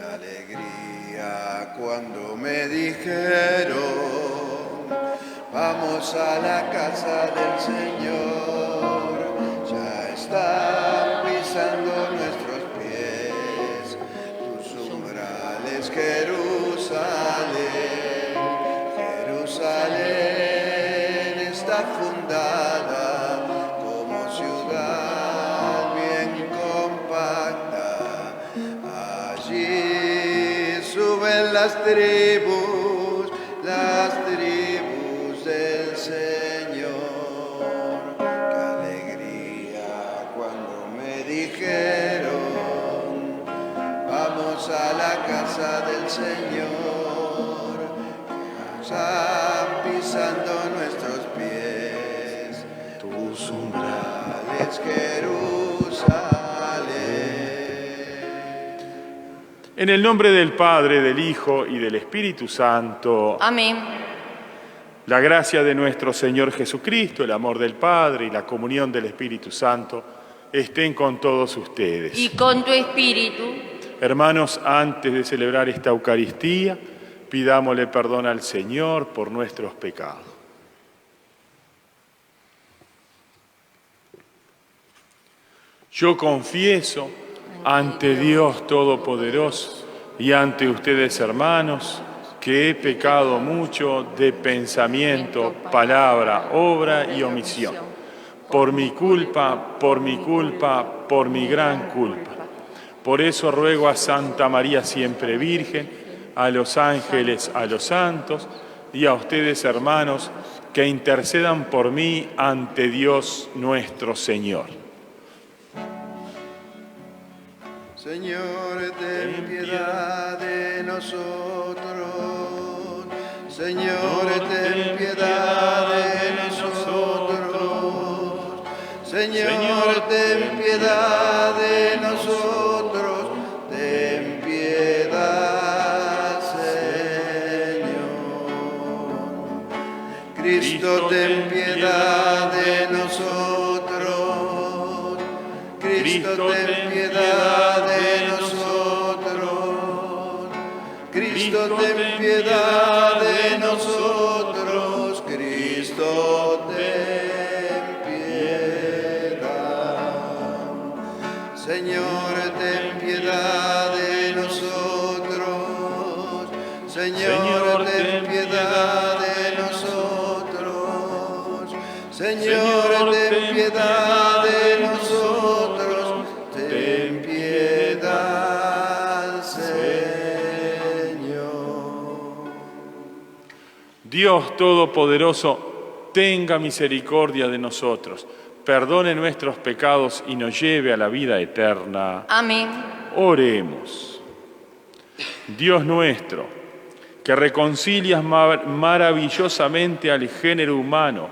alegría cuando me dijeron, vamos a la casa del Señor. Ya están pisando nuestros pies tus umbrales, Jerusalén. Jerusalén está fundada como ciudad bien compacta. Allí suben las tribus del Señor. Qué alegría cuando me dijeron, vamos a la casa del Señor. Están pisando nuestros pies tus umbrales, Jerusalén. En el nombre del Padre, del Hijo y del Espíritu Santo. Amén. La gracia de nuestro Señor Jesucristo, el amor del Padre y la comunión del Espíritu Santo estén con todos ustedes. Y con tu espíritu. Hermanos, antes de celebrar esta Eucaristía, pidámosle perdón al Señor por nuestros pecados. Yo confieso ante Dios Todopoderoso y ante ustedes, hermanos, que he pecado mucho de pensamiento, palabra, obra y omisión. Por mi culpa, por mi gran culpa. Por eso ruego a Santa María siempre Virgen, a los ángeles, a los santos y a ustedes, hermanos, que intercedan por mí ante Dios nuestro Señor. Señor, ten piedad de nosotros. Señor, ten piedad de nosotros. Señor, ten piedad de nosotros. Ten piedad, Señor. Cristo, ten piedad de nosotros. Cristo, ten piedad de nosotros. Cristo, ten piedad de nosotros. Cristo, ten piedad. Señor, ten piedad de nosotros. Señor, ten piedad de nosotros. Señor, ten piedad de nosotros. Ten piedad, Señor. Dios Todopoderoso, tenga misericordia de nosotros, perdone nuestros pecados y nos lleve a la vida eterna. Amén. Oremos. Dios nuestro, que reconcilias maravillosamente al género humano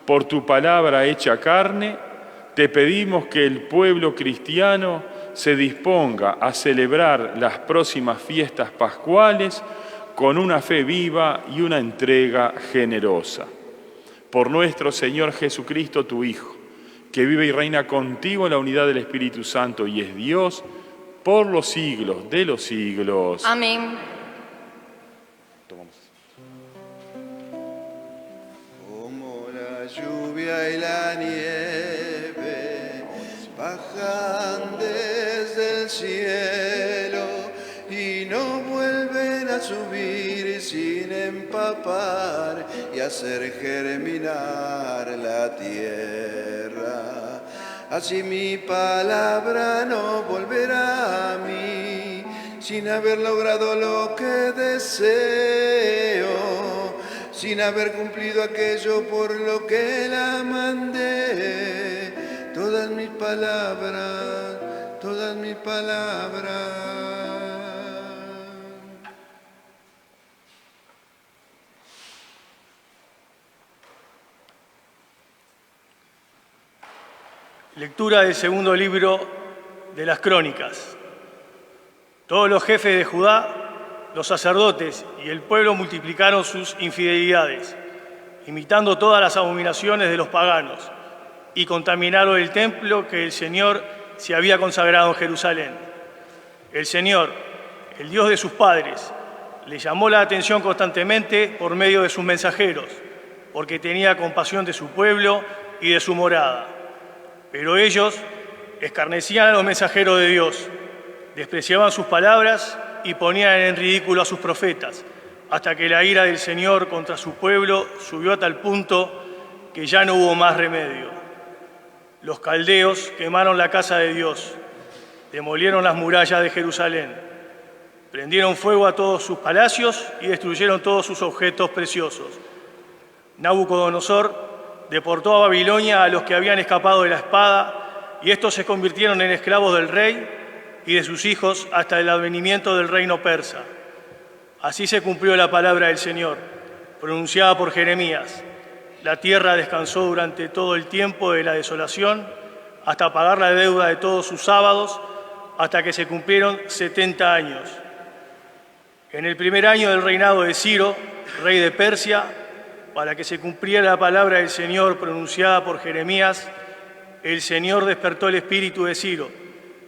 por tu palabra hecha carne, te pedimos que el pueblo cristiano se disponga a celebrar las próximas fiestas pascuales con una fe viva y una entrega generosa. Por nuestro Señor Jesucristo, tu Hijo, que vive y reina contigo en la unidad del Espíritu Santo y es Dios por los siglos de los siglos. Amén. Como la lluvia y la nieve bajan desde el cielo y no vuelven a subir sin empapar y hacer germinar la tierra. Así mi palabra no volverá a mí sin haber logrado lo que deseo, sin haber cumplido aquello por lo que la mandé. Todas mis palabras, todas mis palabras. Lectura del segundo libro de las Crónicas. Todos los jefes de Judá, los sacerdotes y el pueblo multiplicaron sus infidelidades, imitando todas las abominaciones de los paganos, y contaminaron el templo que el Señor se había consagrado en Jerusalén. El Señor, el Dios de sus padres, le llamó la atención constantemente por medio de sus mensajeros, porque tenía compasión de su pueblo y de su morada. Pero ellos escarnecían a los mensajeros de Dios, despreciaban sus palabras y ponían en ridículo a sus profetas, hasta que la ira del Señor contra su pueblo subió a tal punto que ya no hubo más remedio. Los caldeos quemaron la casa de Dios, demolieron las murallas de Jerusalén, prendieron fuego a todos sus palacios y destruyeron todos sus objetos preciosos. Nabucodonosor deportó a Babilonia a los que habían escapado de la espada, y estos se convirtieron en esclavos del rey y de sus hijos hasta el advenimiento del reino persa. Así se cumplió la palabra del Señor, pronunciada por Jeremías. La tierra descansó durante todo el tiempo de la desolación, hasta pagar la deuda de todos sus sábados, hasta que se cumplieron 70 años. En el primer año del reinado de Ciro, rey de Persia, para que se cumpliera la palabra del Señor pronunciada por Jeremías, el Señor despertó el espíritu de Ciro,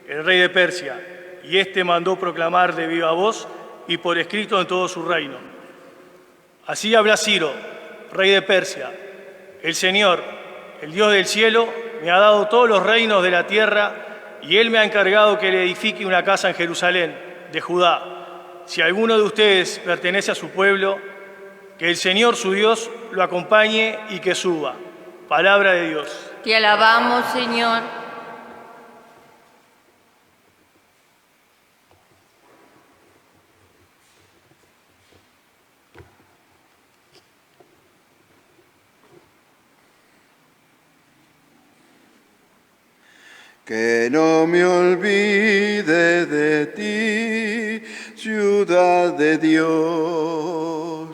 el rey de Persia, y éste mandó proclamar de viva voz y por escrito en todo su reino. Así habla Ciro, rey de Persia: el Señor, el Dios del cielo, me ha dado todos los reinos de la tierra, y Él me ha encargado que le edifique una casa en Jerusalén, de Judá. Si alguno de ustedes pertenece a su pueblo, que el Señor su Dios lo acompañe y que suba. Palabra de Dios. Te alabamos, Señor. Que no me olvide de ti, ciudad de Dios.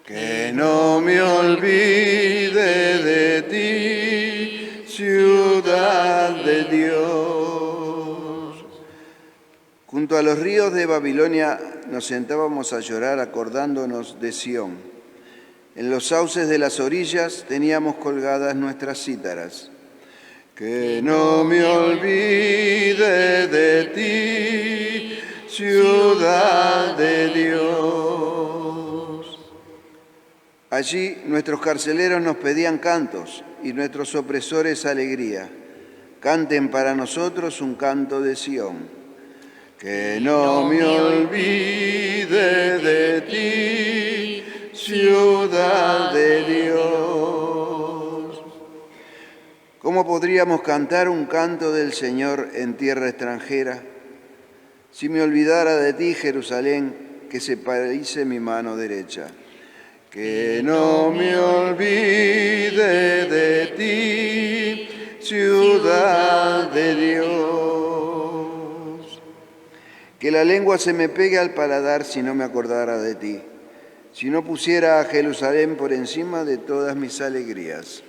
Que no me olvide de ti, ciudad de Dios. Junto a los ríos de Babilonia nos sentábamos a llorar acordándonos de Sión. En los sauces de las orillas teníamos colgadas nuestras cítaras. Que no me olvide de ti, ciudad de Dios. Allí nuestros carceleros nos pedían cantos y nuestros opresores alegría. Canten para nosotros un canto de Sión. Que no me olvide de ti, ciudad de Dios. ¿Cómo podríamos cantar un canto del Señor en tierra extranjera? Si me olvidara de ti, Jerusalén, que se paralice mi mano derecha. Que no me olvide de ti, ciudad de Dios. Que la lengua se me pegue al paladar si no me acordara de ti, si no pusiera a Jerusalén por encima de todas mis alegrías.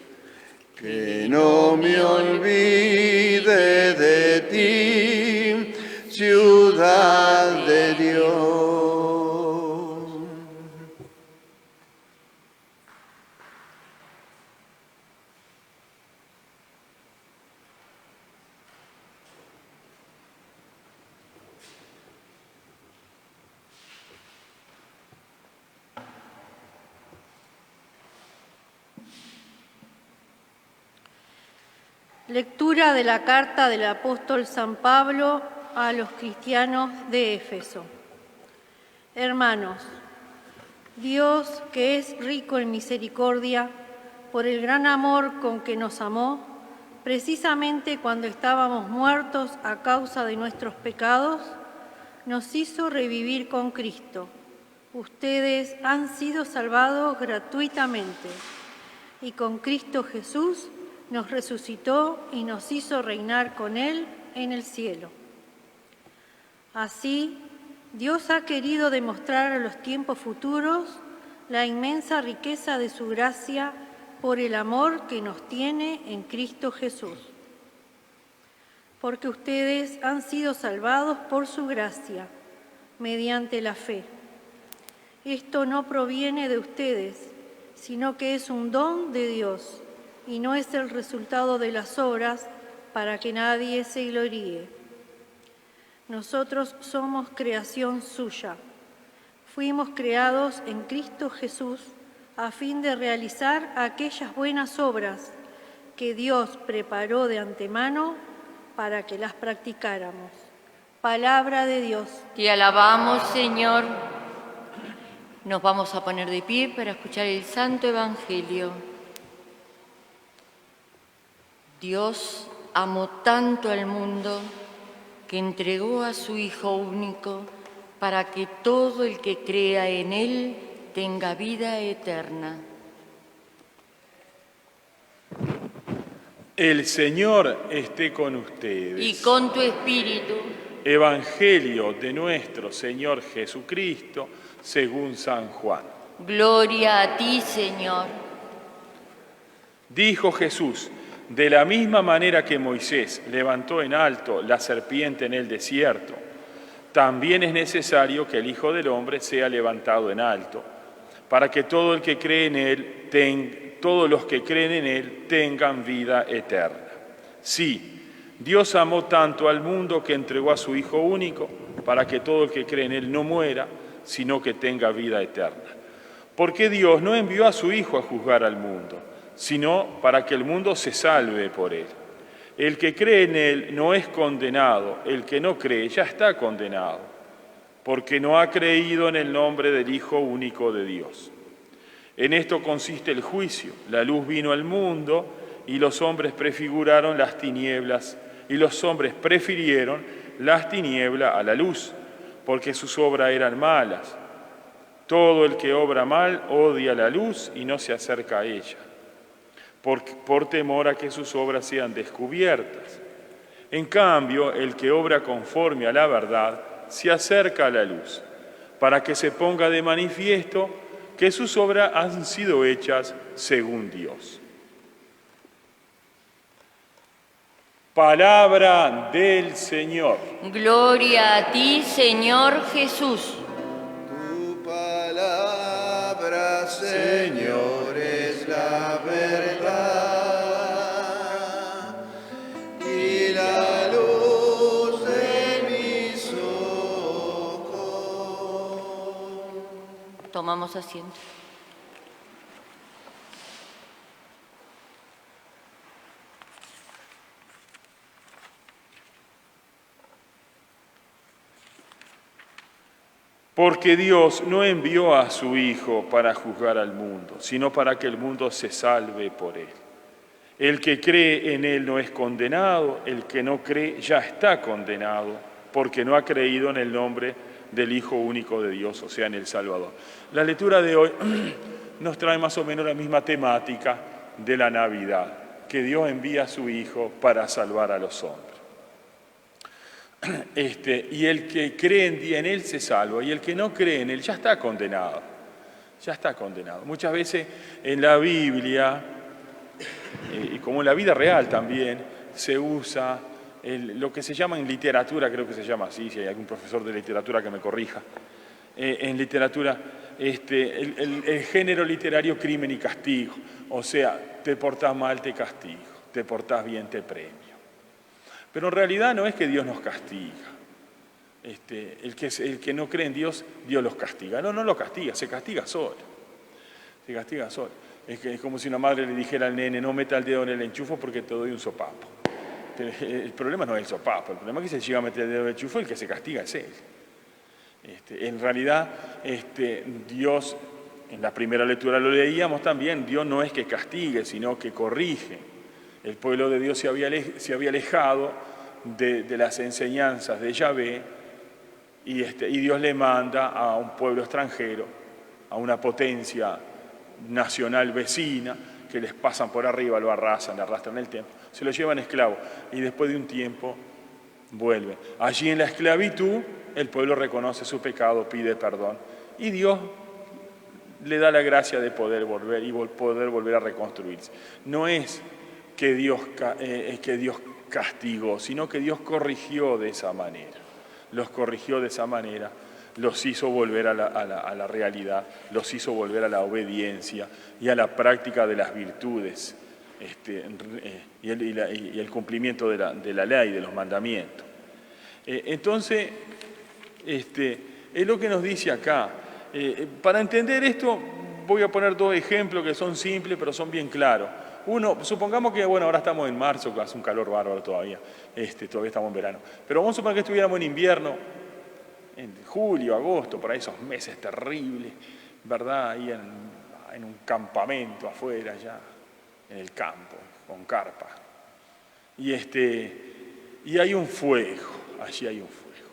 Que no me olvide de ti, ciudad de Dios. Lectura de la carta del apóstol San Pablo a los cristianos de Éfeso. Hermanos, Dios, que es rico en misericordia, por el gran amor con que nos amó, precisamente cuando estábamos muertos a causa de nuestros pecados, nos hizo revivir con Cristo. Ustedes han sido salvados gratuitamente, y con Cristo Jesús nos resucitó y nos hizo reinar con Él en el cielo. Así, Dios ha querido demostrar a los tiempos futuros la inmensa riqueza de su gracia por el amor que nos tiene en Cristo Jesús. Porque ustedes han sido salvados por su gracia, mediante la fe. Esto no proviene de ustedes, sino que es un don de Dios, y no es el resultado de las obras para que nadie se gloríe. Nosotros somos creación suya. Fuimos creados en Cristo Jesús a fin de realizar aquellas buenas obras que Dios preparó de antemano para que las practicáramos. Palabra de Dios. Te alabamos, Señor. Nos vamos a poner de pie para escuchar el Santo Evangelio. Dios amó tanto al mundo que entregó a su Hijo único para que todo el que crea en Él tenga vida eterna. El Señor esté con ustedes. Y con tu espíritu. Evangelio de nuestro Señor Jesucristo según San Juan. Gloria a ti, Señor. Dijo Jesús: de la misma manera que Moisés levantó en alto la serpiente en el desierto, también es necesario que el Hijo del Hombre sea levantado en alto, para que todo el que cree en él todos los que creen en él tengan vida eterna. Sí, Dios amó tanto al mundo que entregó a su Hijo único, para que todo el que cree en él no muera, sino que tenga vida eterna. Porque Dios no envió a su Hijo a juzgar al mundo, sino para que el mundo se salve por él. El que cree en él no es condenado, el que no cree ya está condenado, porque no ha creído en el nombre del Hijo único de Dios. En esto consiste el juicio. La luz vino al mundo y los hombres prefiguraron las tinieblas, y los hombres prefirieron las tinieblas a la luz, porque sus obras eran malas. Todo el que obra mal odia la luz y no se acerca a ella, por temor a que sus obras sean descubiertas. En cambio, el que obra conforme a la verdad se acerca a la luz, para que se ponga de manifiesto que sus obras han sido hechas según Dios. Palabra del Señor. Gloria a ti, Señor Jesús. Tu palabra, Señor, es la verdad y la luz de mis ojos. Tomamos asiento. Porque Dios no envió a su Hijo para juzgar al mundo, sino para que el mundo se salve por él. El que cree en él no es condenado, el que no cree ya está condenado, porque no ha creído en el nombre del Hijo único de Dios, o sea, en el Salvador. La lectura de hoy nos trae más o menos la misma temática de la Navidad, que Dios envía a su Hijo para salvar a los hombres. Y el que cree en él se salva, y el que no cree en él ya está condenado. Ya está condenado. Muchas veces en la Biblia, y como en la vida real también, se usa lo que se llama en literatura, creo que se llama así, si hay algún profesor de literatura que me corrija, en literatura, el género literario crimen y castigo. O sea, te portás mal, te castigo, te portás bien, te premio. Pero en realidad no es que Dios nos castiga. El que no cree en Dios, Dios los castiga. No los castiga, se castiga solo. Se castiga solo. Es como si una madre le dijera al nene: no meta el dedo en el enchufo porque te doy un sopapo. El problema no es el sopapo, el problema es que se llega a meter el dedo en el enchufo y el que se castiga es él. En realidad, Dios, en la primera lectura lo leíamos también, Dios no es que castigue, sino que corrige. El pueblo de Dios se había alejado de las enseñanzas de Yahvé y Dios le manda a un pueblo extranjero, a una potencia nacional vecina, que les pasan por arriba, lo arrasan, le arrastran el templo, se lo llevan esclavo y después de un tiempo vuelven. Allí en la esclavitud el pueblo reconoce su pecado, pide perdón y Dios le da la gracia de poder volver y poder volver a reconstruirse. No es que Dios castigó, sino que Dios corrigió de esa manera. Los corrigió de esa manera, los hizo volver a la realidad, los hizo volver a la obediencia y a la práctica de las virtudes y el cumplimiento de la ley, de los mandamientos. Entonces, es lo que nos dice acá. Para entender esto, voy a poner dos ejemplos que son simples, pero son bien claros. Uno, supongamos que, bueno, ahora estamos en marzo, que hace un calor bárbaro todavía, todavía estamos en verano, pero vamos a suponer que estuviéramos en invierno, en julio, agosto, por ahí esos meses terribles, ¿verdad? Ahí en un campamento afuera, ya, en el campo, con carpa. Y hay un fuego, allí hay un fuego.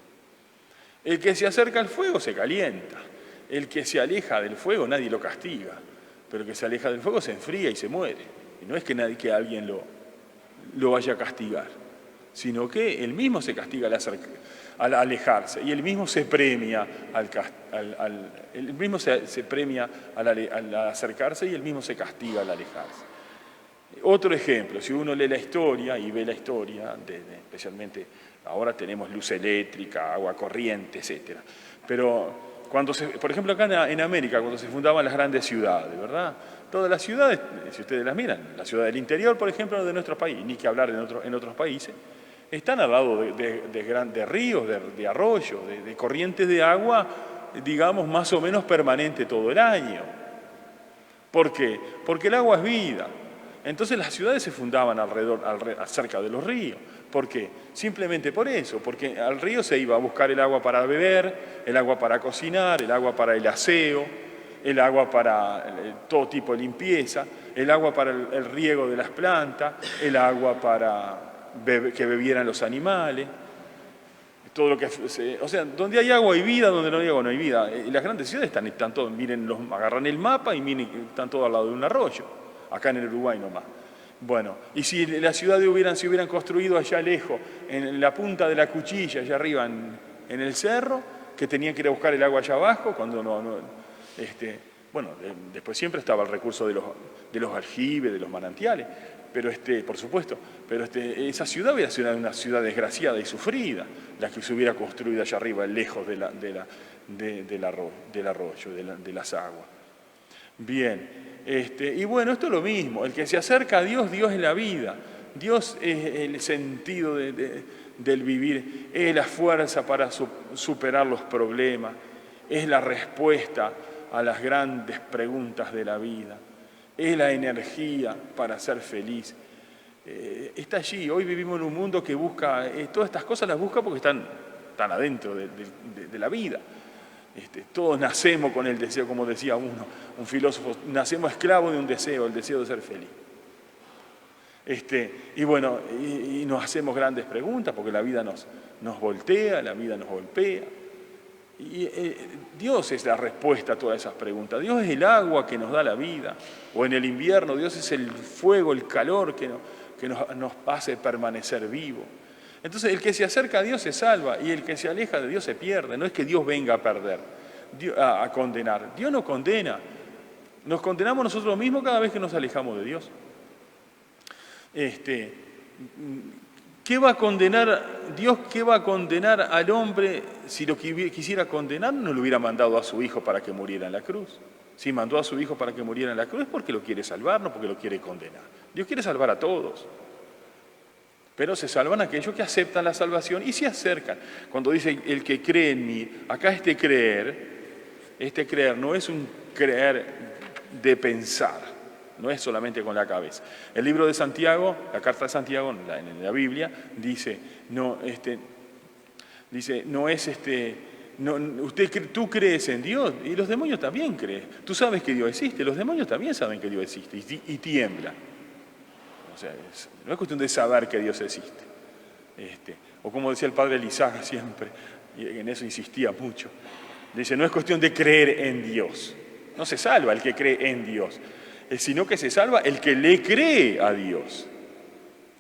El que se acerca al fuego se calienta. El que se aleja del fuego nadie lo castiga, pero el que se aleja del fuego se enfría y se muere. Y no es que alguien lo vaya a castigar, sino que él mismo se castiga al alejarse y él mismo se premia él mismo se premia al acercarse y él mismo se castiga al alejarse. Otro ejemplo, si uno lee la historia y ve la historia, especialmente ahora tenemos luz eléctrica, agua corriente, etc. Pero por ejemplo acá en América, cuando se fundaban las grandes ciudades, ¿verdad? Todas las ciudades, si ustedes las miran, la ciudad del interior, por ejemplo, de nuestro país, ni que hablar en otros países, están al lado de ríos, de arroyos, de corrientes de agua, digamos, más o menos permanente todo el año. ¿Por qué? Porque el agua es vida. Entonces las ciudades se fundaban cerca de los ríos. ¿Por qué? Simplemente por eso, porque al río se iba a buscar el agua para beber, el agua para cocinar, el agua para el aseo, el agua para todo tipo de limpieza, el agua para el riego de las plantas, el agua para que bebieran los animales. Todo lo que, o sea, donde hay agua hay vida, donde no hay agua no hay vida. Y las grandes ciudades están todos, agarran el mapa y miren, están todos al lado de un arroyo, acá en el Uruguay nomás. Bueno, y si las ciudades se hubieran construido allá lejos, en la punta de la cuchilla, allá arriba en el cerro, que tenían que ir a buscar el agua allá abajo, cuando bueno, después siempre estaba el recurso de los aljibes, de los manantiales, pero por supuesto, pero esa ciudad hubiera sido una ciudad desgraciada y sufrida, la que se hubiera construido allá arriba, lejos del arroyo, de las aguas. Bien. Y bueno, esto es lo mismo, el que se acerca a Dios, Dios es la vida, Dios es el sentido del vivir, es la fuerza para superar los problemas, es la respuesta a las grandes preguntas de la vida, es la energía para ser feliz. Está allí, hoy vivimos en un mundo que busca, todas estas cosas las busca porque están adentro de la vida. Todos nacemos con el deseo, como decía un filósofo, nacemos esclavos de un deseo, el deseo de ser feliz. Y bueno, y nos hacemos grandes preguntas porque la vida nos voltea, la vida nos golpea. Y Dios es la respuesta a todas esas preguntas. Dios es el agua que nos da la vida. O en el invierno, Dios es el fuego, el calor que nos hace permanecer vivo. Entonces el que se acerca a Dios se salva y el que se aleja de Dios se pierde. No es que Dios venga a perder, a condenar. Dios no condena. Nos condenamos nosotros mismos cada vez que nos alejamos de Dios. ¿Qué va a condenar Dios? ¿Qué va a condenar al hombre? Si lo quisiera condenar, no le hubiera mandado a su hijo para que muriera en la cruz. Si mandó a su hijo para que muriera en la cruz es porque lo quiere salvar, no porque lo quiere condenar. Dios quiere salvar a todos. Pero se salvan aquellos que aceptan la salvación y se acercan. Cuando dice el que cree en mí, acá este creer no es un creer de pensar, no es solamente con la cabeza. El libro de Santiago, la carta de Santiago en la Biblia, dice, tú crees en Dios y los demonios también creen. Tú sabes que Dios existe, los demonios también saben que Dios existe y tiemblan. O sea, no es cuestión de saber que Dios existe. O como decía el padre Lizaga siempre, y en eso insistía mucho, dice, no es cuestión de creer en Dios. No se salva el que cree en Dios, sino que se salva el que le cree a Dios.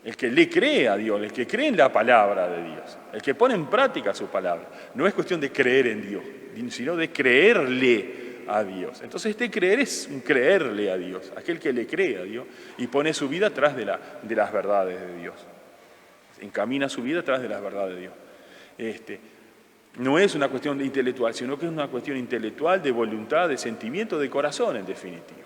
El que le cree a Dios, el que cree en la palabra de Dios, el que pone en práctica su palabra. No es cuestión de creer en Dios, sino de creerle a Dios. Entonces creer es un creerle a Dios, aquel que le cree a Dios y pone su vida atrás de las verdades de Dios. Encamina su vida atrás de las verdades de Dios. No es una cuestión intelectual, sino que es una cuestión intelectual, de voluntad, de sentimiento, de corazón en definitiva.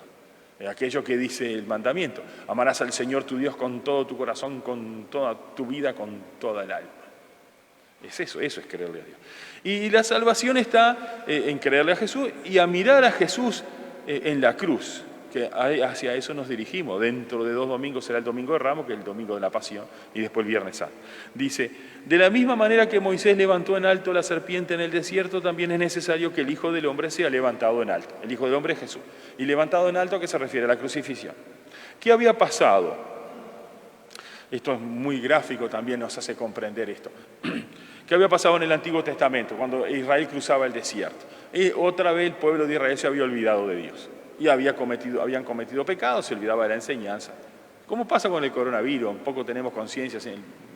Aquello que dice el mandamiento, amarás al Señor tu Dios con todo tu corazón, con toda tu vida, con toda el alma. Es eso es creerle a Dios. Y la salvación está en creerle a Jesús y a mirar a Jesús en la cruz, que hacia eso nos dirigimos. Dentro de 2 domingos será el Domingo de Ramos, que es el Domingo de la Pasión, y después el Viernes Santo. Dice, de la misma manera que Moisés levantó en alto la serpiente en el desierto, también es necesario que el Hijo del Hombre sea levantado en alto. El Hijo del Hombre es Jesús. Y levantado en alto, ¿a qué se refiere? A la crucifixión. ¿Qué había pasado? Esto es muy gráfico, también nos hace comprender esto. ¿Qué había pasado en el Antiguo Testamento, cuando Israel cruzaba el desierto? Y otra vez el pueblo de Israel se había olvidado de Dios. Y habían cometido pecados, se olvidaba de la enseñanza. ¿Cómo pasa con el coronavirus? Un poco tenemos conciencia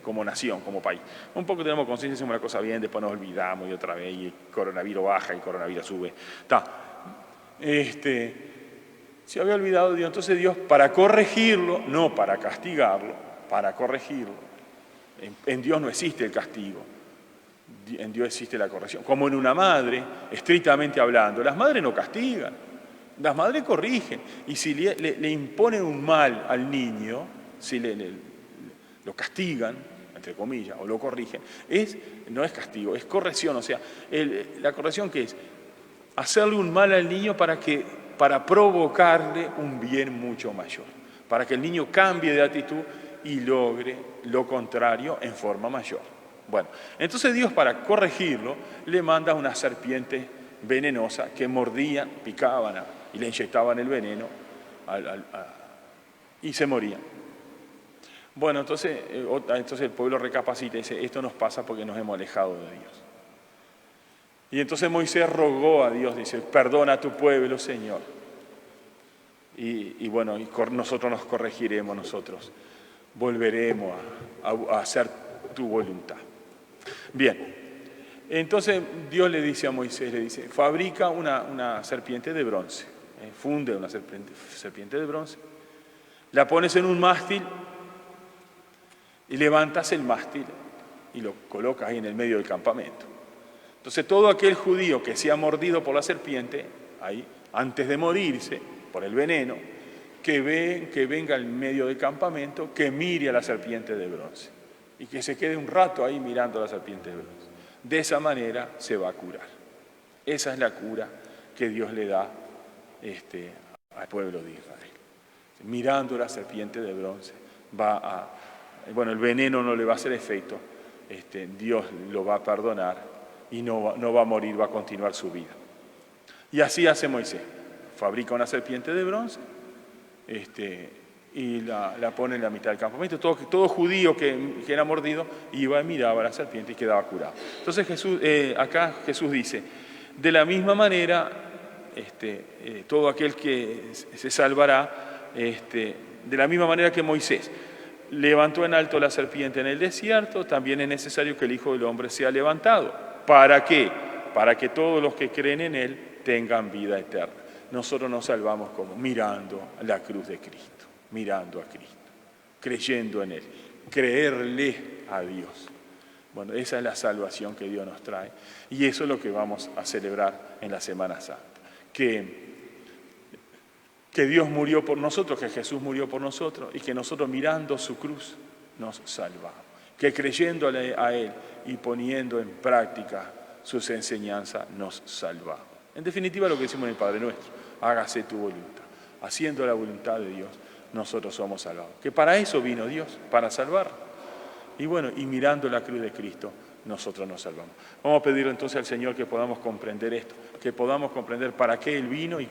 como nación, como país. Un poco tenemos conciencia, hacemos una cosa bien, después nos olvidamos y otra vez, y el coronavirus baja y el coronavirus sube. Se había olvidado de Dios. Entonces Dios, para corregirlo, no para castigarlo, para corregirlo. En Dios no existe el castigo. En Dios existe la corrección. Como en una madre, estrictamente hablando, las madres no castigan, las madres corrigen. Y si le imponen un mal al niño, si lo castigan, entre comillas, o lo corrigen, no es castigo, es corrección. O sea, la corrección, ¿qué es? Hacerle un mal al niño para provocarle un bien mucho mayor, para que el niño cambie de actitud y logre lo contrario en forma mayor. Bueno, entonces Dios, para corregirlo, le manda una serpiente venenosa que mordían, picaban y le inyectaban el veneno y se morían. Bueno, entonces el pueblo recapacita y dice, esto nos pasa porque nos hemos alejado de Dios. Y entonces Moisés rogó a Dios, dice, perdona a tu pueblo, Señor. Y bueno, nosotros nos corregiremos, nosotros volveremos a hacer tu voluntad. Bien, entonces Dios le dice a Moisés, le dice, fabrica una serpiente de bronce, funde una serpiente de bronce, la pones en un mástil y levantas el mástil y lo colocas ahí en el medio del campamento. Entonces todo aquel judío que sea mordido por la serpiente, ahí, antes de morirse por el veneno, que venga al medio del campamento, que mire a la serpiente de bronce y que se quede un rato ahí mirando a la serpiente de bronce. De esa manera se va a curar. Esa es la cura que Dios le da al pueblo de Israel. Mirando la serpiente de bronce, el veneno no le va a hacer efecto, Dios lo va a perdonar y no va a morir, va a continuar su vida. Y así hace Moisés. Fabrica una serpiente de bronce y la pone en la mitad del campamento. Todo judío que era mordido iba y miraba a la serpiente y quedaba curado. Entonces acá Jesús dice, de la misma manera, todo aquel que se salvará, de la misma manera que Moisés levantó en alto la serpiente en el desierto, también es necesario que el Hijo del Hombre sea levantado. ¿Para qué? Para que todos los que creen en Él tengan vida eterna. Nosotros nos salvamos como mirando la cruz de Cristo, mirando a Cristo, creyendo en Él, creerle a Dios. Bueno, esa es la salvación que Dios nos trae y eso es lo que vamos a celebrar en la Semana Santa. Que Dios murió por nosotros, que Jesús murió por nosotros y que nosotros mirando su cruz nos salvamos. Que creyéndole a Él y poniendo en práctica sus enseñanzas nos salvamos. En definitiva, lo que decimos en el Padre Nuestro, hágase tu voluntad. Haciendo la voluntad de Dios, nosotros somos salvados. Que para eso vino Dios, para salvar. Y bueno, y mirando la cruz de Cristo, nosotros nos salvamos. Vamos a pedirle entonces al Señor que podamos comprender esto, que podamos comprender para qué Él vino y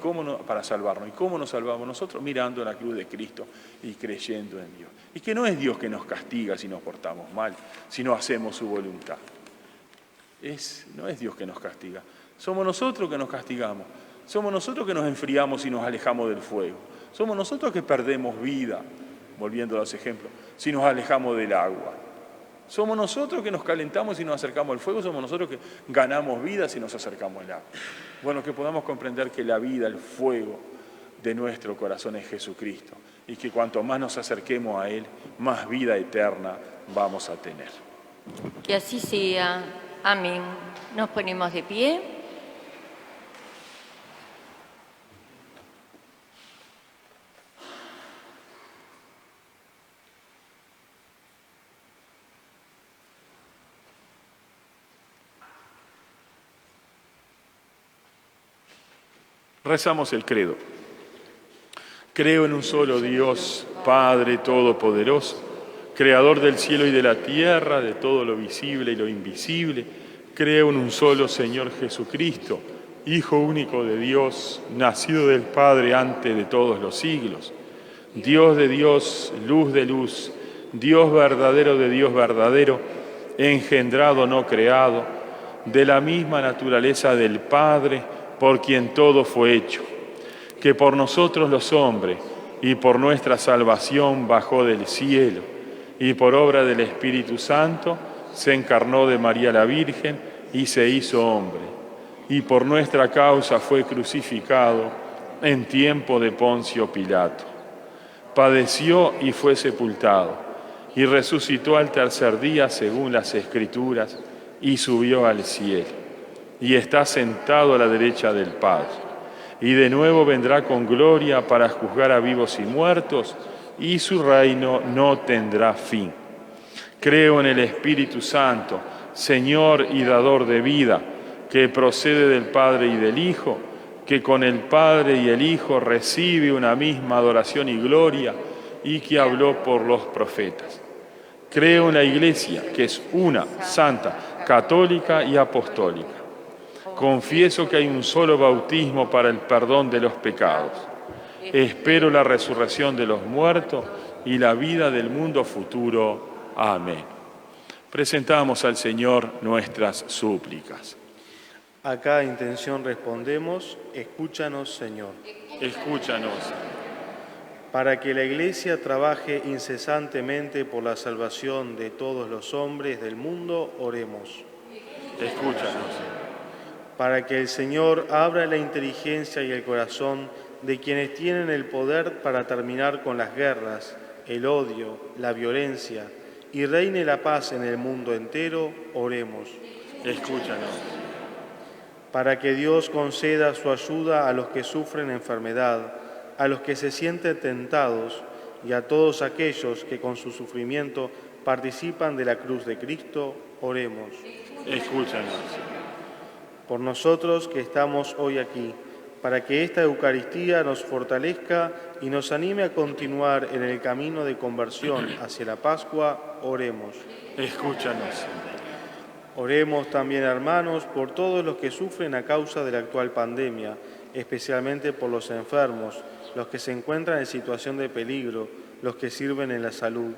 para salvarnos. Y cómo nos salvamos nosotros, mirando la cruz de Cristo y creyendo en Dios. Y que no es Dios que nos castiga si nos portamos mal, si no hacemos su voluntad. No es Dios que nos castiga. Somos nosotros que nos castigamos. Somos nosotros que nos enfriamos y nos alejamos del fuego. Somos nosotros que perdemos vida, volviendo a los ejemplos, si nos alejamos del agua. Somos nosotros que nos calentamos y nos acercamos al fuego, somos nosotros que ganamos vida si nos acercamos al agua. Bueno, que podamos comprender que la vida, el fuego de nuestro corazón es Jesucristo y que cuanto más nos acerquemos a Él, más vida eterna vamos a tener. Que así sea. Amén. Nos ponemos de pie. Rezamos el credo. Creo en un solo Dios, Padre Todopoderoso, Creador del cielo y de la tierra, de todo lo visible y lo invisible. Creo en un solo Señor Jesucristo, Hijo único de Dios, nacido del Padre antes de todos los siglos. Dios de Dios, luz de luz, Dios verdadero de Dios verdadero, engendrado, no creado, de la misma naturaleza del Padre, por quien todo fue hecho, que por nosotros los hombres y por nuestra salvación bajó del cielo, y por obra del Espíritu Santo se encarnó de María la Virgen y se hizo hombre, y por nuestra causa fue crucificado en tiempo de Poncio Pilato. Padeció y fue sepultado, y resucitó al tercer día según las Escrituras, y subió al cielo, y está sentado a la derecha del Padre, y de nuevo vendrá con gloria para juzgar a vivos y muertos, y su reino no tendrá fin. Creo en el Espíritu Santo, Señor y dador de vida, que procede del Padre y del Hijo, que con el Padre y el Hijo recibe una misma adoración y gloria, y que habló por los profetas. Creo en la Iglesia, que es una, santa, católica y apostólica. Confieso que hay un solo bautismo para el perdón de los pecados. Espero la resurrección de los muertos y la vida del mundo futuro. Amén. Presentamos al Señor nuestras súplicas. A cada intención respondemos, escúchanos, Señor. Escúchanos. Para que la Iglesia trabaje incesantemente por la salvación de todos los hombres del mundo, oremos. Escúchanos. Para que el Señor abra la inteligencia y el corazón de quienes tienen el poder para terminar con las guerras, el odio, la violencia y reine la paz en el mundo entero, oremos. Escúchanos. Para que Dios conceda su ayuda a los que sufren enfermedad, a los que se sienten tentados y a todos aquellos que con su sufrimiento participan de la cruz de Cristo, oremos. Escúchanos. Por nosotros que estamos hoy aquí, para que esta Eucaristía nos fortalezca y nos anime a continuar en el camino de conversión hacia la Pascua, oremos. Escúchanos. Oremos también, hermanos, por todos los que sufren a causa de la actual pandemia, especialmente por los enfermos, los que se encuentran en situación de peligro, los que sirven en la salud,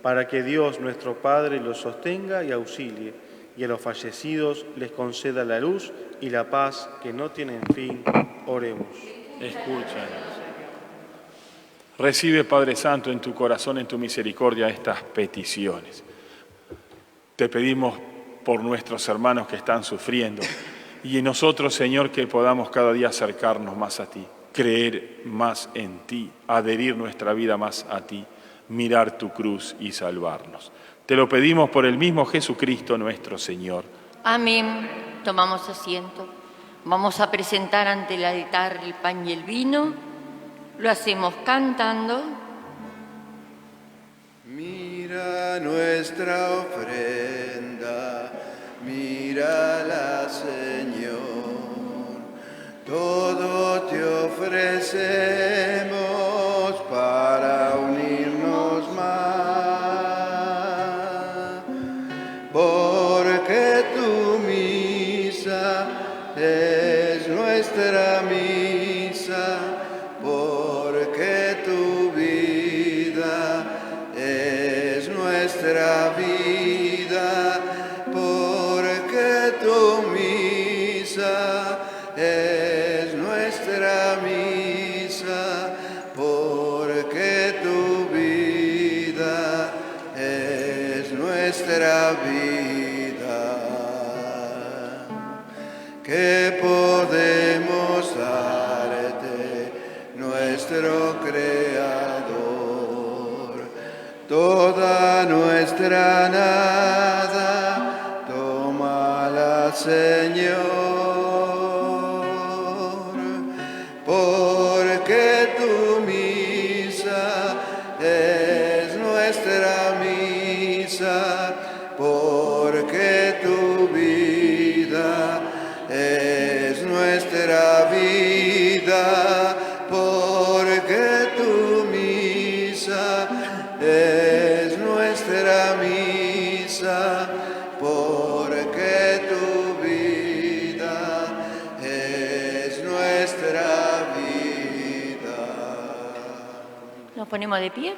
para que Dios nuestro Padre los sostenga y auxilie, y a los fallecidos les conceda la luz y la paz que no tienen fin. Oremos. Escúchanos. Recibe, Padre Santo, en tu corazón, en tu misericordia, estas peticiones. Te pedimos por nuestros hermanos que están sufriendo y en nosotros, Señor, que podamos cada día acercarnos más a ti, creer más en ti, adherir nuestra vida más a ti, mirar tu cruz y salvarnos. Te lo pedimos por el mismo Jesucristo nuestro Señor. Amén. Tomamos asiento. Vamos a presentar ante el altar el pan y el vino. Lo hacemos cantando. Mira nuestra ofrenda, mírala, Señor. Todo te ofrecemos para unirnos más, porque tu misa es nuestra misa, porque tu vida es nuestra vida, porque tu misa es nuestra misa, porque tu vida es nuestra vida. ¿Qué podemos darte, nuestro Creador? Toda nuestra nada, tómala, Señor, porque tu misa es nuestra misa, porque tu vida es nuestra vida, ponemos de pie.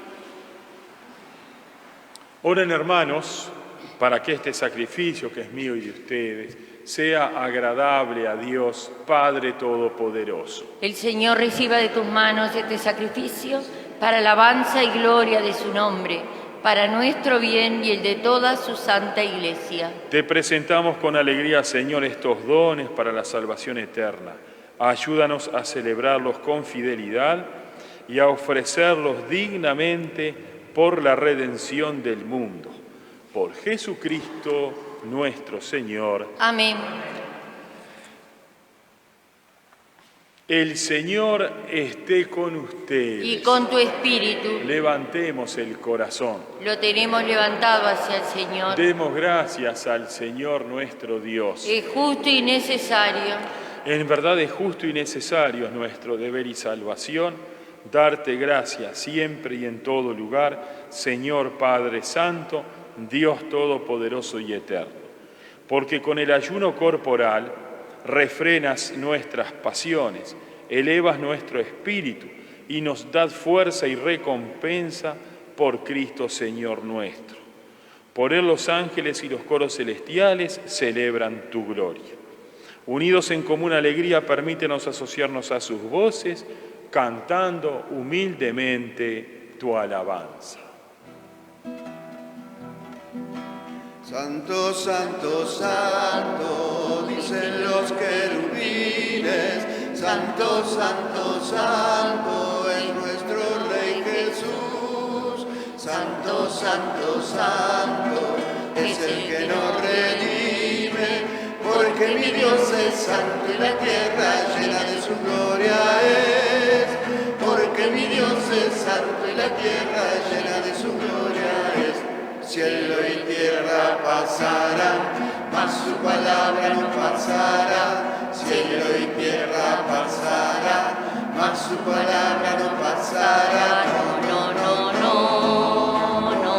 Oren, hermanos, para que este sacrificio que es mío y de ustedes sea agradable a Dios, Padre Todopoderoso. El Señor reciba de tus manos este sacrificio para alabanza y gloria de su nombre, para nuestro bien y el de toda su santa Iglesia. Te presentamos con alegría, Señor, estos dones para la salvación eterna. Ayúdanos a celebrarlos con fidelidad y a ofrecerlos dignamente por la redención del mundo. Por Jesucristo nuestro Señor. Amén. El Señor esté con ustedes. Y con tu espíritu. Levantemos el corazón. Lo tenemos levantado hacia el Señor. Demos gracias al Señor nuestro Dios. Es justo y necesario. En verdad es justo y necesario, es nuestro deber y salvación, darte gracias siempre y en todo lugar, Señor Padre Santo, Dios Todopoderoso y Eterno. Porque con el ayuno corporal refrenas nuestras pasiones, elevas nuestro espíritu y nos das fuerza y recompensa por Cristo Señor nuestro. Por él los ángeles y los coros celestiales celebran tu gloria. Unidos en común alegría, permítenos asociarnos a sus voces, cantando humildemente tu alabanza. Santo, santo, santo, dicen los querubines, santo, santo, santo es nuestro Rey Jesús. Santo, santo, santo es el que nos redime, porque mi Dios es santo y la tierra llena de su gloria es. Porque mi Dios es santo y la tierra llena de su gloria es. Cielo y tierra pasarán, mas su palabra no pasará. Cielo y tierra pasarán, mas su palabra no pasará. No, no, no, no, no,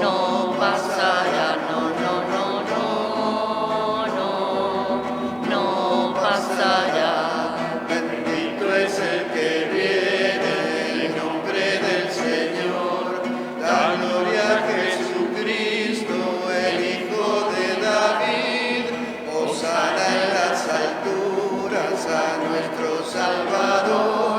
no pasará. No, no, no, no, no, no pasará. Bendito es el que viene en nombre del Señor. La gloria a Jesucristo, el Hijo de David. Hosana en las alturas a nuestro Salvador.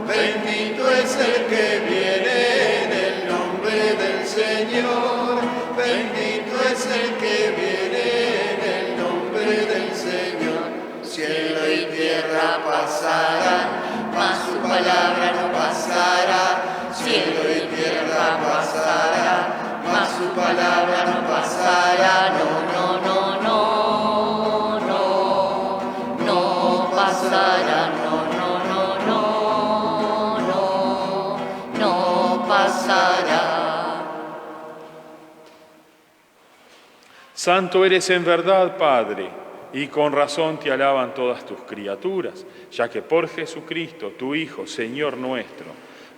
Bendito es el que viene en el nombre del Señor. Bendito es el que viene en el nombre del Señor. Cielo y tierra pasarán, mas su palabra no pasará. Cielo y tierra pasará, mas su palabra no pasará. No, no, no, no, no, no pasará. No, no, no, no, no, no pasará. Santo eres en verdad, Padre, y con razón te alaban todas tus criaturas, ya que por Jesucristo, tu Hijo, Señor nuestro,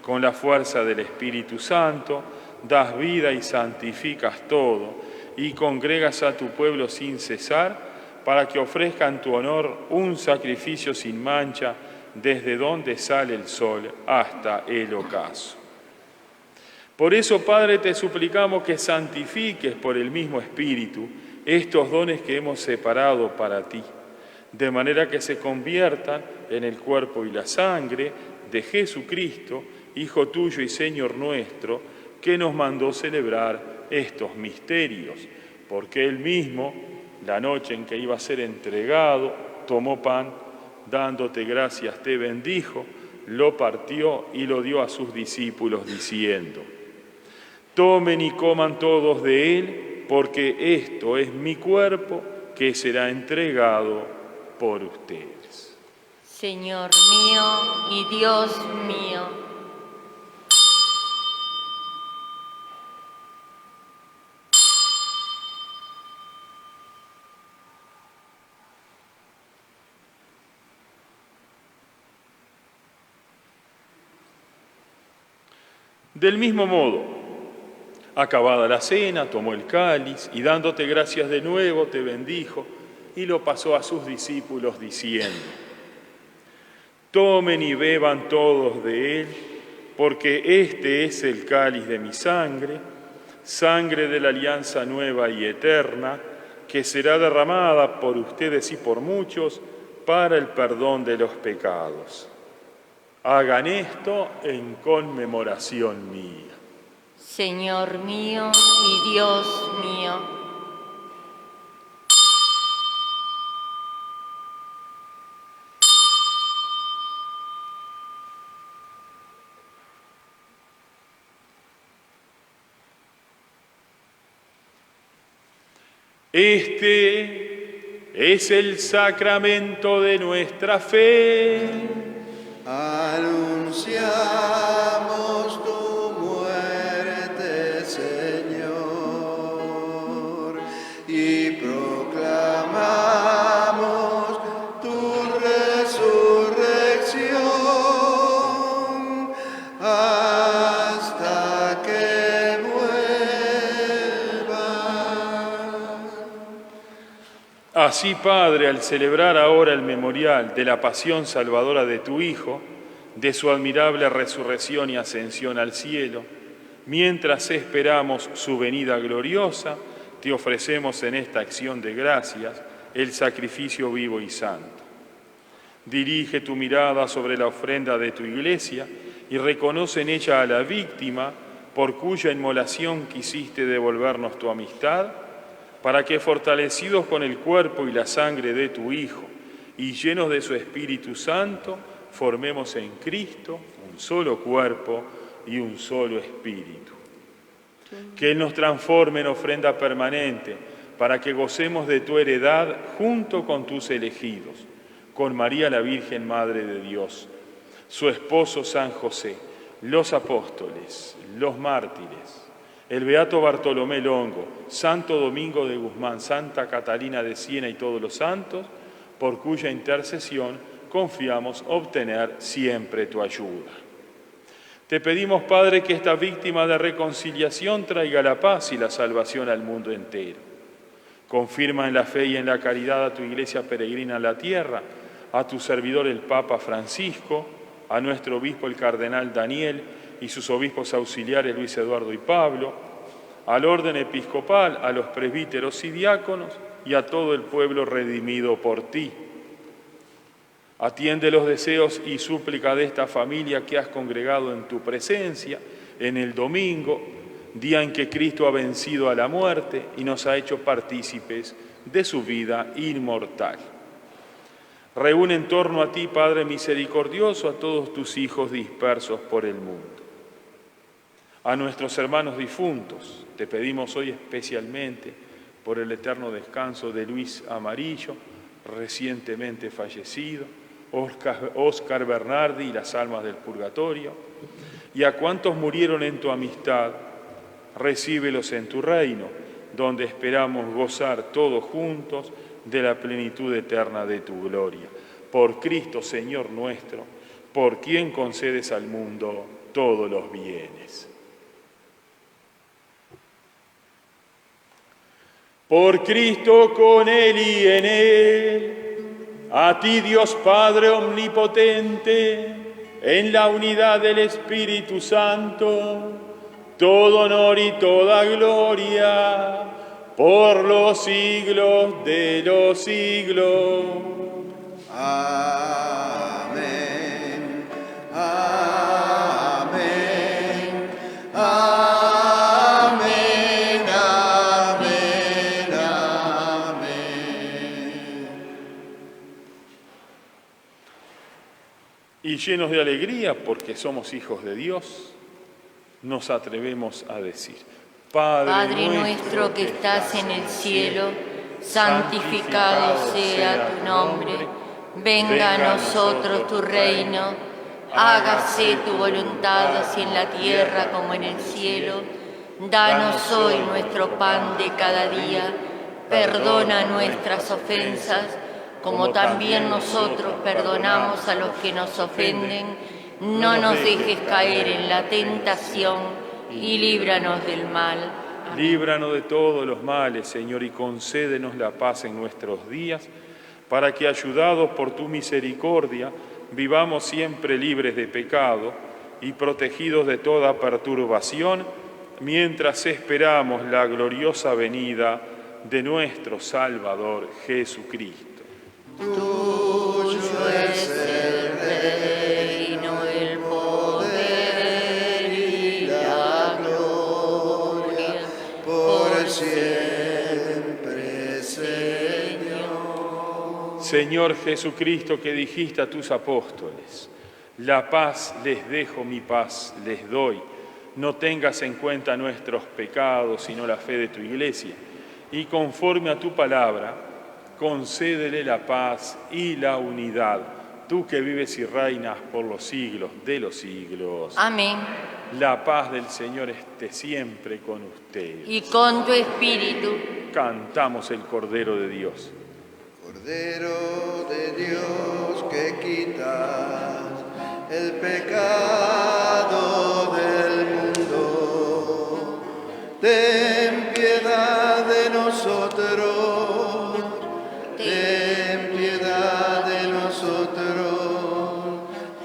con la fuerza del Espíritu Santo, das vida y santificas todo, y congregas a tu pueblo sin cesar, para que ofrezca en tu honor un sacrificio sin mancha, desde donde sale el sol hasta el ocaso. Por eso, Padre, te suplicamos que santifiques por el mismo Espíritu estos dones que hemos separado para ti, de manera que se conviertan en el cuerpo y la sangre de Jesucristo, Hijo tuyo y Señor nuestro, que nos mandó celebrar estos misterios, porque Él mismo, la noche en que iba a ser entregado, tomó pan, dándote gracias, te bendijo, lo partió y lo dio a sus discípulos, diciendo: tomen y coman todos de él, porque esto es mi cuerpo que será entregado por ustedes. Señor mío y Dios mío. Del mismo modo, acabada la cena, tomó el cáliz y dándote gracias de nuevo, te bendijo y lo pasó a sus discípulos diciendo: tomen y beban todos de él, porque este es el cáliz de mi sangre, sangre de la alianza nueva y eterna, que será derramada por ustedes y por muchos para el perdón de los pecados. Hagan esto en conmemoración mía. Señor mío y Dios mío. Este es el sacramento de nuestra fe. Anunciamos tu muerte, Señor, y proclamamos tu resurrección hasta que vuelvas. Así, Padre, al celebrar ahora el memorial de la pasión salvadora de tu Hijo, de su admirable resurrección y ascensión al cielo, mientras esperamos su venida gloriosa, te ofrecemos en esta acción de gracias el sacrificio vivo y santo. Dirige tu mirada sobre la ofrenda de tu Iglesia y reconoce en ella a la víctima por cuya inmolación quisiste devolvernos tu amistad, para que, fortalecidos con el cuerpo y la sangre de tu Hijo y llenos de su Espíritu Santo, formemos en Cristo un solo cuerpo y un solo espíritu. Que Él nos transforme en ofrenda permanente para que gocemos de tu heredad junto con tus elegidos, con María la Virgen Madre de Dios, su esposo San José, los apóstoles, los mártires, el beato Bartolomé Longo, Santo Domingo de Guzmán, Santa Catalina de Siena y todos los santos, por cuya intercesión confiamos obtener siempre tu ayuda. Te pedimos, Padre, que esta víctima de reconciliación traiga la paz y la salvación al mundo entero. Confirma en la fe y en la caridad a tu Iglesia peregrina en la tierra, a tu servidor el Papa Francisco, a nuestro obispo el Cardenal Daniel y sus obispos auxiliares Luis Eduardo y Pablo, al orden episcopal, a los presbíteros y diáconos y a todo el pueblo redimido por ti. Atiende los deseos y súplica de esta familia que has congregado en tu presencia en el domingo, día en que Cristo ha vencido a la muerte y nos ha hecho partícipes de su vida inmortal. Reúne en torno a ti, Padre misericordioso, a todos tus hijos dispersos por el mundo. A nuestros hermanos difuntos, te pedimos hoy especialmente por el eterno descanso de Luis Amarillo, recientemente fallecido, Óscar Bernardi y las almas del purgatorio, y a cuantos murieron en tu amistad, recíbelos en tu reino, donde esperamos gozar todos juntos de la plenitud eterna de tu gloria. Por Cristo, Señor nuestro, por quien concedes al mundo todos los bienes. Por Cristo, con Él y en Él, a ti, Dios Padre omnipotente, en la unidad del Espíritu Santo, todo honor y toda gloria, por los siglos de los siglos. Amén. Amén. Amén. Amén. Amén. Y llenos de alegría, porque somos hijos de Dios, nos atrevemos a decir: Padre nuestro que estás en el cielo, santificado sea tu nombre. Venga a nosotros tu reino. Hágase tu voluntad así en la tierra como en el cielo. Danos hoy nuestro pan de cada día. Perdona nuestras ofensas, como también nosotros perdonamos a los que nos ofenden. No nos dejes caer en la tentación y líbranos del mal. Líbranos de todos los males, Señor, y concédenos la paz en nuestros días, para que, ayudados por tu misericordia, vivamos siempre libres de pecado y protegidos de toda perturbación, mientras esperamos la gloriosa venida de nuestro Salvador Jesucristo. Tuyo es el reino, el poder y la gloria, por siempre, Señor. Señor Jesucristo, que dijiste a tus apóstoles: la paz les dejo, mi paz les doy. No tengas en cuenta nuestros pecados, sino la fe de tu Iglesia. Y conforme a tu palabra, concédele la paz y la unidad. Tú que vives y reinas por los siglos de los siglos. Amén. La paz del Señor esté siempre con ustedes. Y con tu espíritu. Cantamos el Cordero de Dios. Cordero de Dios, que quitas el pecado del mundo, ten piedad de nosotros, ten piedad de nosotros.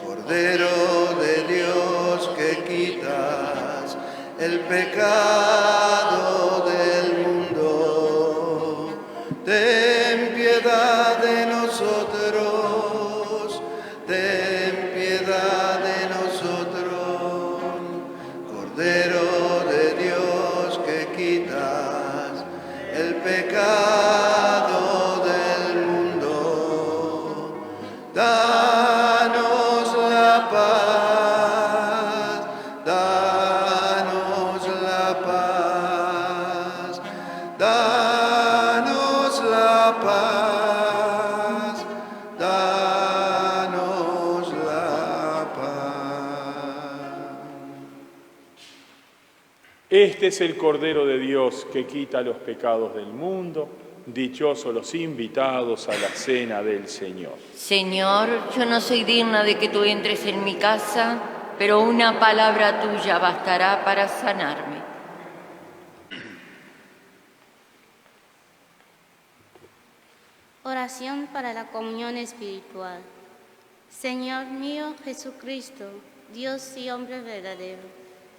Cordero de Dios, que quitas el pecado del mundo, ten piedad de nosotros, ten piedad de nosotros. Cordero de Dios, que quitas el pecado del mundo, danos la paz, danos la paz, danos la paz, danos la paz. Este es el Cordero de Dios que quita los pecados del mundo. Dichosos los invitados a la cena del Señor. Señor, yo no soy digna de que tú entres en mi casa, pero una palabra tuya bastará para sanarme. Oración para la comunión espiritual. Señor mío Jesucristo, Dios y hombre verdadero,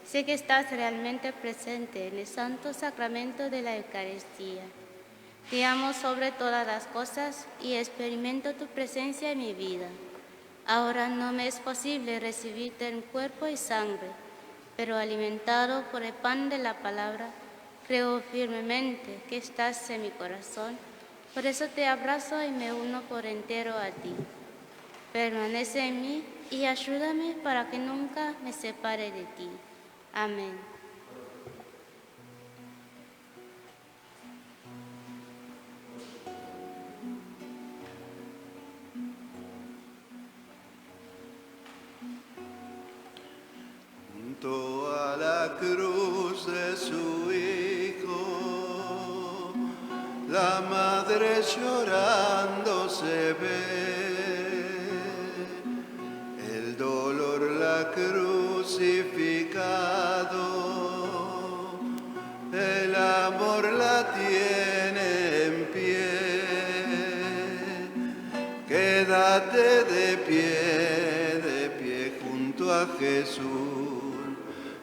sé que estás realmente presente en el santo sacramento de la Eucaristía. Te amo sobre todas las cosas y experimento tu presencia en mi vida. Ahora no me es posible recibirte en cuerpo y sangre, pero alimentado por el pan de la palabra, creo firmemente que estás en mi corazón. Por eso te abrazo y me uno por entero a ti. Permanece en mí y ayúdame para que nunca me separe de ti. Amén. Junto a la cruz de su Hijo, la madre llorando se ve, el dolor la crucificado, el amor la tiene en pie. Quédate de pie junto a Jesús,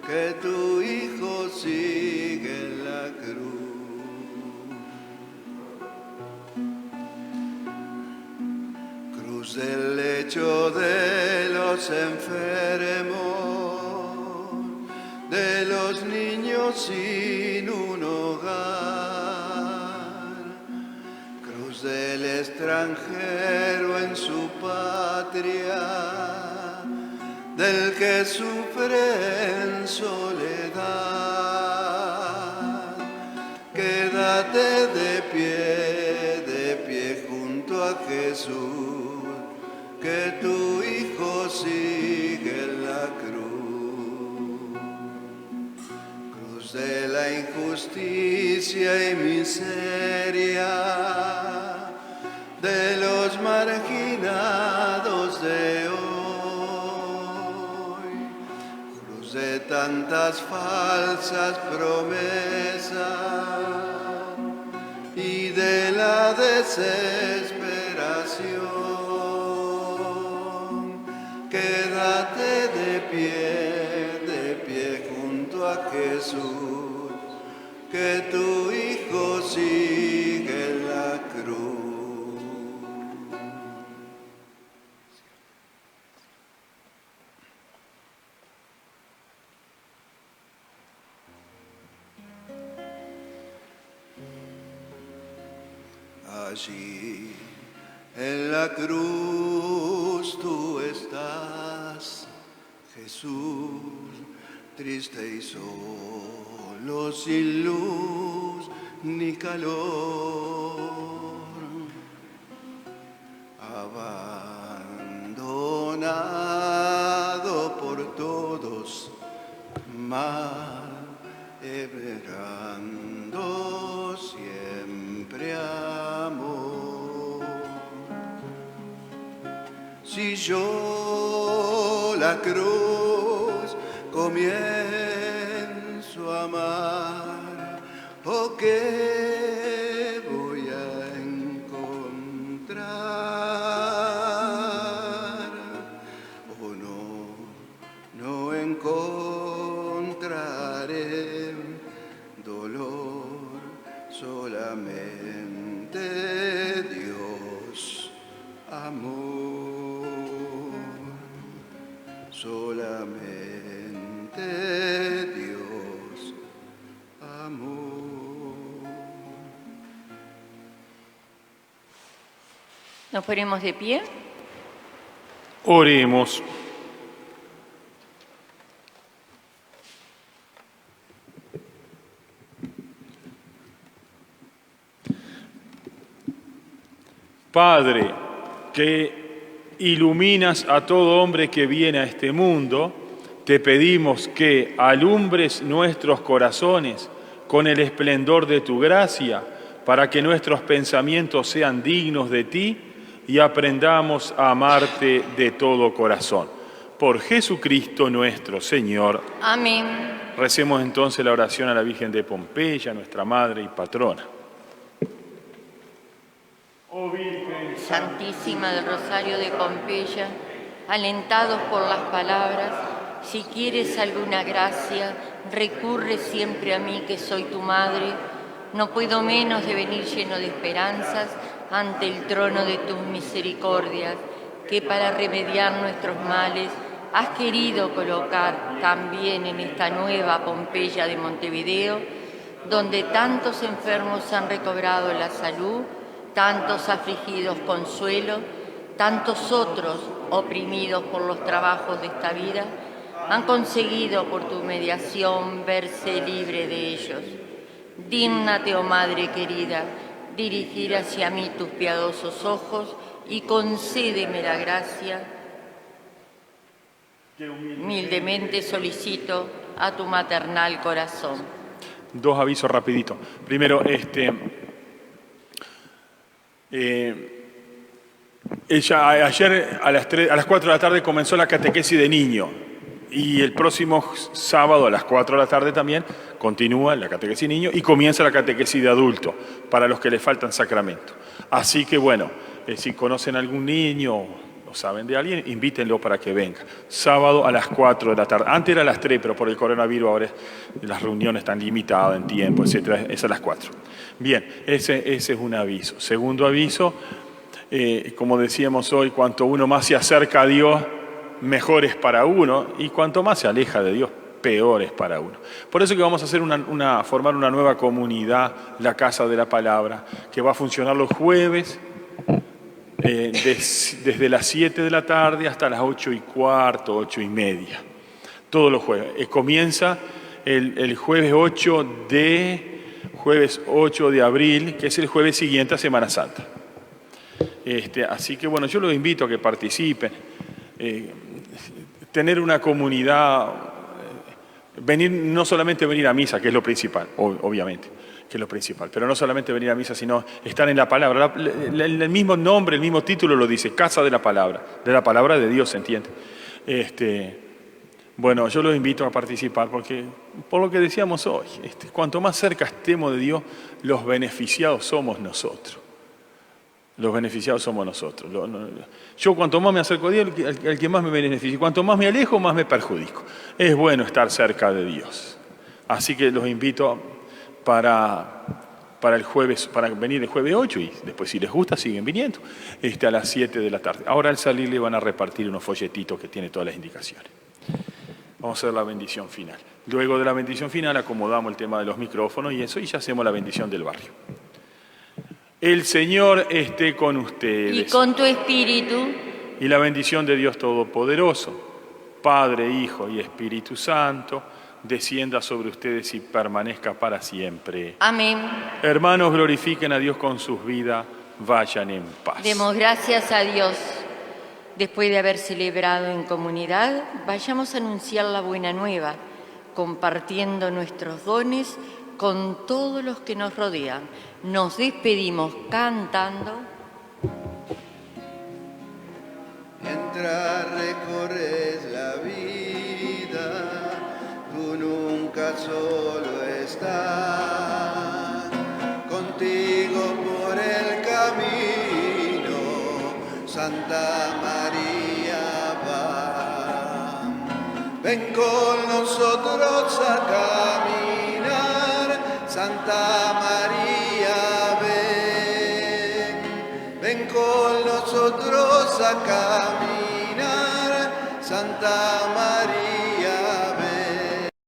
que tu Hijo sigue en la cruz. Cruz del lecho de los enfermos, de los niños sin un hogar, cruz del extranjero en su patria, del que sufre en soledad. Quédate de pie junto a Jesús, que tu Hijo sigue en la cruz. Cruz de la injusticia y miseria, de los marginados de hoy, de tantas falsas promesas y de la desesperación. Quédate de pie Jesús, que tu Hijo sigue en la cruz. Allí en la cruz tú estás, Jesús, triste y solo, sin luz ni calor, abandonado por todos, mal esperando siempre amor. Si yo la cruz comienzo a amar, ¿o qué voy a encontrar? ¿O no encontraré dolor? Solamente Dios, amor. Solamente Dios, amor. Nos ponemos de pie. Oremos. Padre, que iluminas a todo hombre que viene a este mundo, te pedimos que alumbres nuestros corazones con el esplendor de tu gracia, para que nuestros pensamientos sean dignos de ti y aprendamos a amarte de todo corazón. Por Jesucristo nuestro Señor. Amén. Recemos entonces la oración a la Virgen de Pompeya, nuestra Madre y Patrona. Oh Virgen Santísima del Rosario de Pompeya, alentados por las palabras, si quieres alguna gracia, recurre siempre a mí que soy tu madre. No puedo menos de venir lleno de esperanzas ante el trono de tus misericordias, que para remediar nuestros males has querido colocar también en esta nueva Pompeya de Montevideo, donde tantos enfermos han recobrado la salud, tantos afligidos consuelo, tantos otros oprimidos por los trabajos de esta vida, han conseguido por tu mediación verse libre de ellos. Dígnate, oh Madre querida, dirigir hacia mí tus piadosos ojos y concédeme la gracia. Humildemente solicito a tu maternal corazón. Dos avisos rapidito. Primero, ella ayer a las 4 de la tarde comenzó la catequesis de niño y el próximo sábado a las 4 de la tarde también continúa la catequesis de niño y comienza la catequesis de adulto para los que le faltan sacramentos. Así que bueno, si conocen a algún niño o saben de alguien, invítenlo para que venga. Sábado a las 4 de la tarde. Antes era a las 3, pero por el coronavirus ahora las reuniones están limitadas en tiempo, etc. Es a las 4. Bien, ese es un aviso. Segundo aviso, como decíamos hoy, cuanto uno más se acerca a Dios, mejor es para uno, y cuanto más se aleja de Dios, peor es para uno. Por eso que vamos a hacer formar una nueva comunidad, la Casa de la Palabra, que va a funcionar los jueves, desde las 7 de la tarde hasta las 8:15, 8:30. Todos los jueves. Comienza el jueves 8 de abril, que es el jueves siguiente a Semana Santa. Así que bueno, yo los invito a que participen. Tener una comunidad, no solamente venir a misa, que es lo principal, obviamente, que es lo principal, pero no solamente venir a misa, sino estar en la palabra. El mismo nombre, el mismo título lo dice, Casa de la Palabra de Dios, ¿se entiende? Bueno, yo los invito a participar porque, por lo que decíamos hoy, cuanto más cerca estemos de Dios, los beneficiados somos nosotros. Los beneficiados somos nosotros. Yo cuanto más me acerco a Dios, el que más me beneficia. Cuanto más me alejo, más me perjudico. Es bueno estar cerca de Dios. Así que los invito para el jueves, para venir el jueves 8 y después si les gusta siguen viniendo, a las 7 de la tarde. Ahora al salir le van a repartir unos folletitos que tiene todas las indicaciones. Vamos a hacer la bendición final. Luego de la bendición final acomodamos el tema de los micrófonos y eso, y ya hacemos la bendición del barrio. El Señor esté con ustedes. Y con tu espíritu. Y la bendición de Dios Todopoderoso, Padre, Hijo y Espíritu Santo, descienda sobre ustedes y permanezca para siempre. Amén. Hermanos, glorifiquen a Dios con sus vidas, vayan en paz. Demos gracias a Dios. Después de haber celebrado en comunidad, vayamos a anunciar la buena nueva, compartiendo nuestros dones con todos los que nos rodean. Nos despedimos cantando. Mientras recorres la vida, tú nunca solo estás, contigo por el camino, Santa María va. Ven con nosotros a caminar, Santa María ven con nosotros a caminar, Santa María.